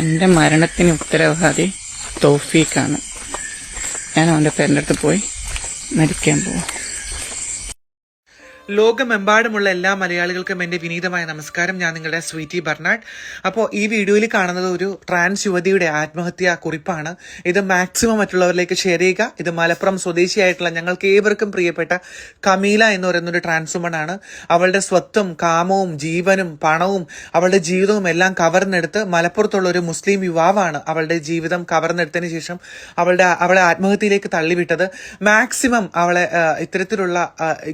എൻ്റെ മരണത്തിന് ഉത്തരവാദി തൗഫീഖാണ്. ഞാൻ അവൻ്റെ പേരൻ്റെ അടുത്ത് പോയി മരിക്കാൻ പോകും. ലോകമെമ്പാടുമുള്ള എല്ലാ മലയാളികൾക്കും എൻ്റെ വിനീതമായ നമസ്കാരം. ഞാൻ നിങ്ങളുടെ സ്വീറ്റി ബർണാഡ്. അപ്പോൾ ഈ വീഡിയോയിൽ കാണുന്നത് ഒരു ട്രാൻസ് യുവതിയുടെ ആത്മഹത്യാ കുറിപ്പാണ്. ഇത് മാക്സിമം മറ്റുള്ളവരിലേക്ക് ഷെയർ ചെയ്യുക. ഇത് മലപ്പുറം സ്വദേശിയായിട്ടുള്ള ഞങ്ങൾക്ക് ഏവർക്കും പ്രിയപ്പെട്ട കമീല എന്ന് പറയുന്നൊരു ട്രാൻസ് വുമണാണ്. അവളുടെ സ്വത്തും കാമവും ജീവനും പണവും അവളുടെ ജീവിതവും എല്ലാം കവർന്നെടുത്ത് മലപ്പുറത്തുള്ള ഒരു മുസ്ലിം യുവാവാണ് അവളുടെ ജീവിതം കവർന്നെടുത്തതിന് ശേഷം അവളെ ആത്മഹത്യയിലേക്ക് തള്ളിവിട്ടത്. മാക്സിമം അവളെ ഇത്തരത്തിലുള്ള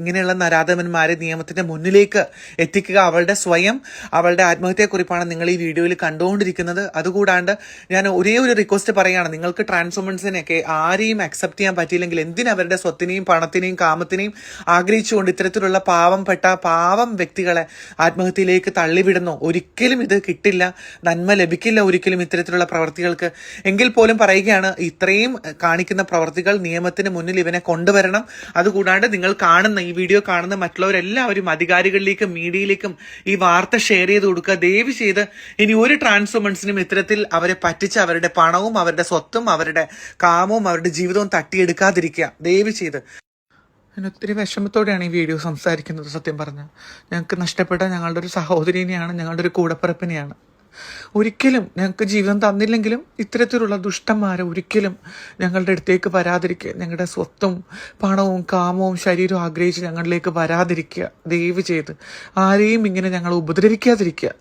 ഇങ്ങനെയുള്ള നരാധമ നിയമത്തിന്റെ മുന്നിലേക്ക് എത്തിക്കുക. അവളുടെ ആത്മഹത്യയെക്കുറിപ്പാണ് നിങ്ങൾ ഈ വീഡിയോയിൽ കണ്ടുകൊണ്ടിരിക്കുന്നത്. അതുകൂടാണ്ട് ഞാൻ ഒരേ ഒരു റിക്വസ്റ്റ് പറയുകയാണ്. നിങ്ങൾക്ക് ട്രാൻസ് വുമൻസിനെയൊക്കെ ആരെയും അക്സെപ്റ്റ് ചെയ്യാൻ പറ്റിയില്ലെങ്കിൽ എന്തിനവരുടെ സ്വത്തിനെയും പണത്തിനെയും കാമത്തിനെയും ആഗ്രഹിച്ചുകൊണ്ട് ഇത്തരത്തിലുള്ള പാവം വ്യക്തികളെ ആത്മഹത്യയിലേക്ക് തള്ളിവിടുന്നു. ഒരിക്കലും ഇത് കിട്ടില്ല, നന്മ ലഭിക്കില്ല ഒരിക്കലും ഇത്തരത്തിലുള്ള പ്രവർത്തികൾക്ക്. എങ്കിൽ പോലും പറയുകയാണ്, ഇത്രയും കാണിക്കുന്ന പ്രവർത്തികൾ നിയമത്തിന് മുന്നിൽ ഇവനെ കൊണ്ടുവരണം. അതുകൂടാണ്ട് നിങ്ങൾ കാണുന്ന ഈ വീഡിയോ കാണുന്ന മറ്റുള്ളവരെല്ലാവരും അധികാരികളിലേക്കും മീഡിയയിലേക്കും ഈ വാർത്ത ഷെയർ ചെയ്ത് കൊടുക്കുക. ദയവ് ചെയ്ത് ഇനി ഒരു ട്രാൻസ് വുമൻസിനും ഇത്തരത്തിൽ അവരെ പറ്റിച്ച് അവരുടെ പണവും അവരുടെ സ്വത്തും അവരുടെ കാമവും അവരുടെ ജീവിതവും തട്ടിയെടുക്കാതിരിക്കുക, ദയവ് ചെയ്ത്. ഞാൻ ഒത്തിരി വിഷമത്തോടെയാണ് ഈ വീഡിയോ സംസാരിക്കുന്നത്. സത്യം പറഞ്ഞാൽ ഞങ്ങൾക്ക് നഷ്ടപ്പെട്ട ഞങ്ങളുടെ ഒരു സഹോദരിനെയാണ്, ഞങ്ങളുടെ ഒരു കൂടപ്പിറപ്പിനെയാണ്. ഒരിക്കലും ഞങ്ങൾക്ക് ജീവിതം തന്നില്ലെങ്കിലും ഇത്തരത്തിലുള്ള ദുഷ്ടന്മാരെ ഒരിക്കലും ഞങ്ങളുടെ അടുത്തേക്ക് വരാതിരിക്കുക. ഞങ്ങളുടെ സ്വത്തും പണവും കാമവും ശരീരവും ആഗ്രഹിച്ച് ഞങ്ങളിലേക്ക് വരാതിരിക്കുക. ദയവ് ചെയ്ത് ആരെയും ഇങ്ങനെ ഞങ്ങൾ ഉപദ്രവിക്കാതിരിക്കുക.